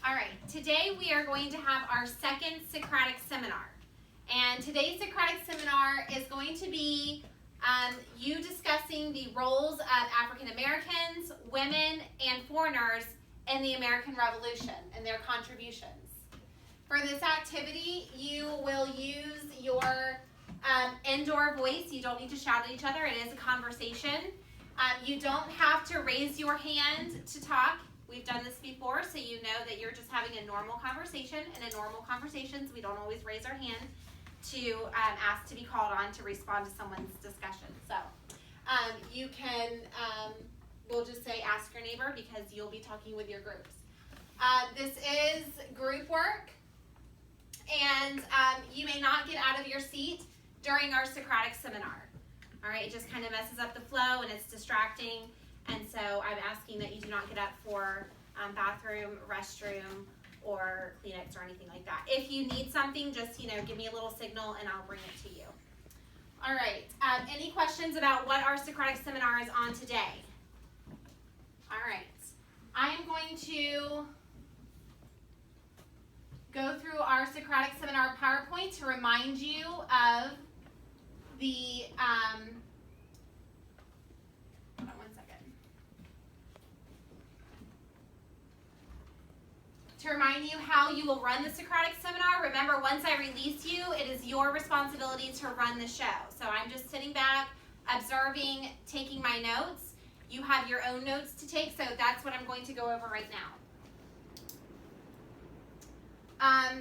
All right, today we are going to have our second Socratic seminar. And today's Socratic seminar is going to be you discussing the roles of African Americans, women, and foreigners in the American Revolution and their contributions. For this activity, you will use your indoor voice. You don't need to shout at each other. It is a conversation. You don't have to raise your hand to talk. We've done this before, so you know that you're just having a normal conversation. And in normal conversations, we don't always raise our hand to ask to be called on to respond to someone's discussion. So you can, we'll just say ask your neighbor because you'll be talking with your groups. This is group work, and you may not get out of your seat during our Socratic seminar. All right, it just kind of messes up the flow and it's distracting. And so I'm asking that you do not get up for bathroom, restroom, or Kleenex or anything like that. If you need something, just give me a little signal and I'll bring it to you. All right. Any questions about what our Socratic seminar is on today? All right. I am going to go through our Socratic seminar PowerPoint to remind you of the hold on one second. To remind you how you will run the Socratic seminar. Remember, once I release you, it is your responsibility to run the show. So I'm just sitting back, observing, taking my notes. You have your own notes to take, so that's what I'm going to go over right now.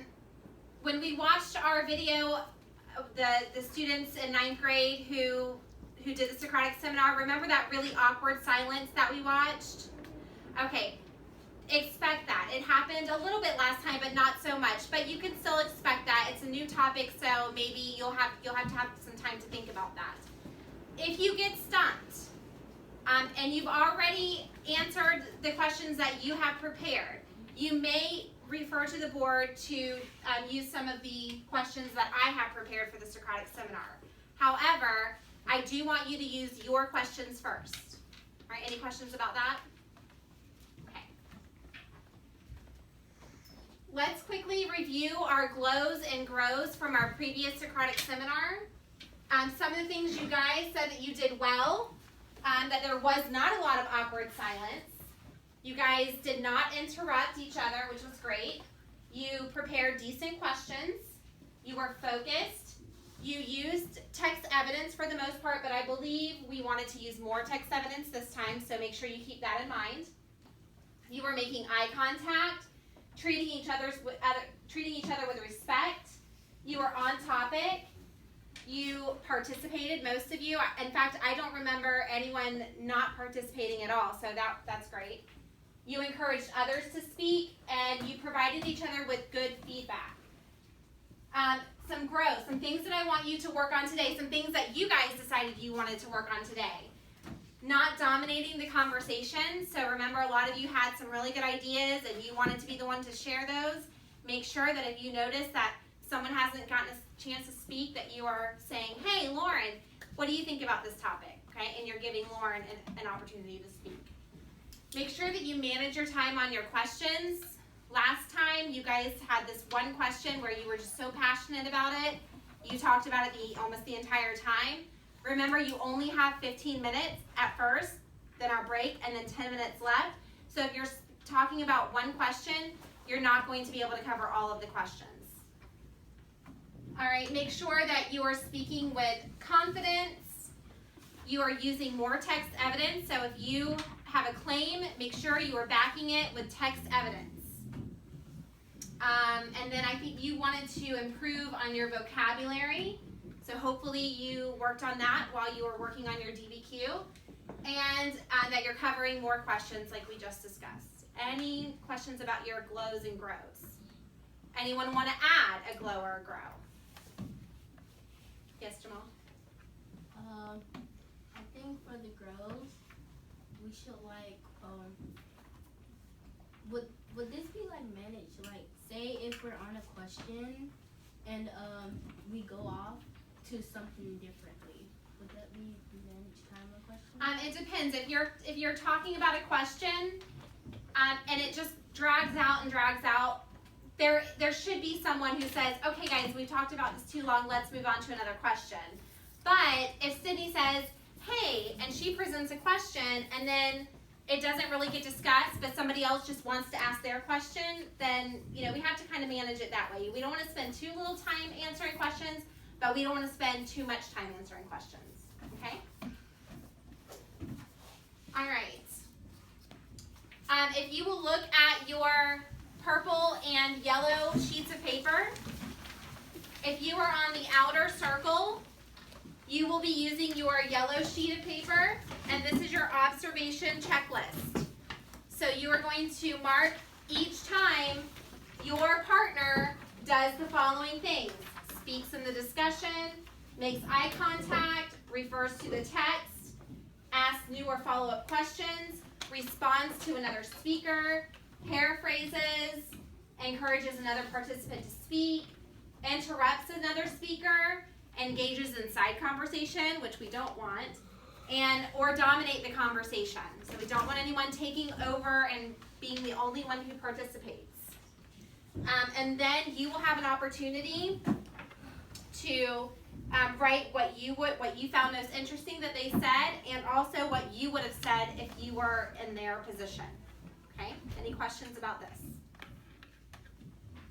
When we watched our video, the students in 9th grade who did the Socratic seminar, remember that really awkward silence that we watched? Okay, expect that. It happened a little bit last time, but not so much. But you can still expect that. It's a new topic, so maybe you'll have to have some time to think about that. If you get stumped, and you've already answered the questions that you have prepared, you may refer to the board to use some of the questions that I have prepared for the Socratic seminar. However, I do want you to use your questions first. All right, any questions about that? Okay. Let's quickly review our glows and grows from our previous Socratic seminar. Some of the things you guys said that you did well, that there was not a lot of awkward silence. You guys did not interrupt each other, which was great. You prepared decent questions. You were focused. You used text evidence for the most part, but I believe we wanted to use more text evidence this time, so make sure you keep that in mind. You were making eye contact, treating each other with respect. You were on topic. You participated, most of you. In fact, I don't remember anyone not participating at all, so that's great. You encouraged others to speak, and you provided each other with good feedback. Some growth, some things that I want you to work on today, some things that you guys decided you wanted to work on today. Not dominating the conversation. So remember, a lot of you had some really good ideas, and you wanted to be the one to share those. Make sure that if you notice that someone hasn't gotten a chance to speak, that you are saying, hey, Lauren, what do you think about this topic? Okay, and you're giving Lauren an opportunity to speak. Make sure that you manage your time on your questions. Last time, you guys had this one question where you were just so passionate about it. You talked about it almost the entire time. Remember, you only have 15 minutes at first, then our break, and then 10 minutes left. So if you're talking about one question, you're not going to be able to cover all of the questions. All right, make sure that you are speaking with confidence. You are using more text evidence. So if you have a claim, make sure you are backing it with text evidence. And then I think you wanted to improve on your vocabulary. So hopefully you worked on that while you were working on your DBQ. And that you're covering more questions like we just discussed. Any questions about your glows and grows? Anyone want to add a glow or a grow? Yes, Jamal? I think for the grows, we should would this be managed? Say if we're on a question and we go off to something differently, would that be managed time of question? It depends. If you're talking about a question and it just drags out, there should be someone who says, okay guys, we've talked about this too long, let's move on to another question. But if Sydney says, hey, and she presents a question and then it doesn't really get discussed, but somebody else just wants to ask their question, then we have to kind of manage it that way. We don't want to spend too little time answering questions, but we don't want to spend too much time answering questions. Okay? All right. If you will look at your purple and yellow sheets of paper, if you are on the outer circle, you will be using your yellow sheet of paper, and this is your observation checklist. So you are going to mark each time your partner does the following things: speaks in the discussion, makes eye contact, refers to the text, asks new or follow-up questions, responds to another speaker, paraphrases, encourages another participant to speak, interrupts another speaker, engages in side conversation, which we don't want, or dominate the conversation. So we don't want anyone taking over and being the only one who participates. And then you will have an opportunity to write what you found most interesting that they said, and also what you would have said if you were in their position. Okay? Any questions about this?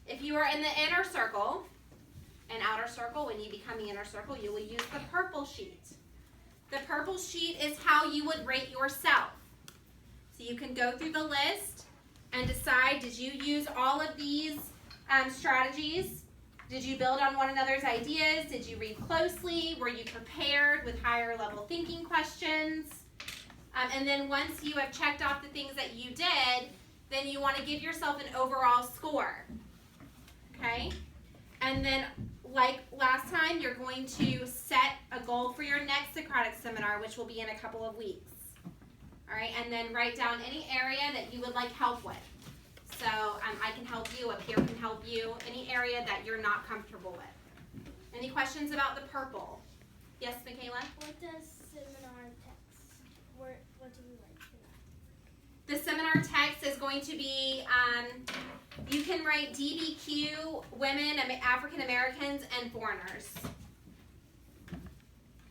If you are in the inner circle and outer circle, when you become the inner circle, you will use the purple sheet. The purple sheet is how you would rate yourself. So you can go through the list and decide, did you use all of these strategies? Did you build on one another's ideas? Did you read closely? Were you prepared with higher level thinking questions? And then once you have checked off the things that you did, then you want to give yourself an overall score. Okay? And then, like last time, you're going to set a goal for your next Socratic seminar, which will be in a couple of weeks. All right? And then write down any area that you would like help with. So I can help you, up here can help you, any area that you're not comfortable with. Any questions about the purple? Yes, Michaela? What does seminar text, what do we write for that? The seminar text is going to be, you can write DBQ, women, African Americans, and foreigners.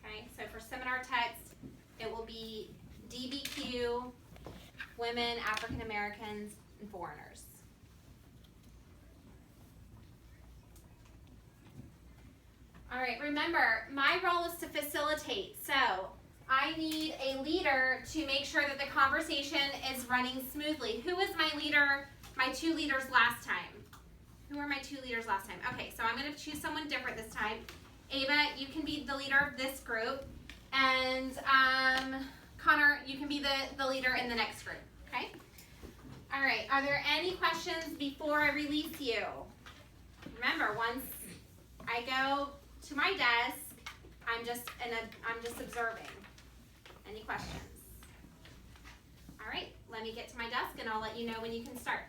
Okay, so for seminar text, it will be DBQ, women, African Americans, and foreigners. All right, remember, my role is to facilitate. So I need a leader to make sure that the conversation is running smoothly. Who was my leader, my two leaders last time? Who were my two leaders last time? Okay, so I'm going to choose someone different this time. Ava, you can be the leader of this group. And Connor, you can be the leader in the next group, okay? All right, are there any questions before I release you? Remember, once I go to my desk, I'm just observing. Any questions? All right, let me get to my desk and I'll let you know when you can start.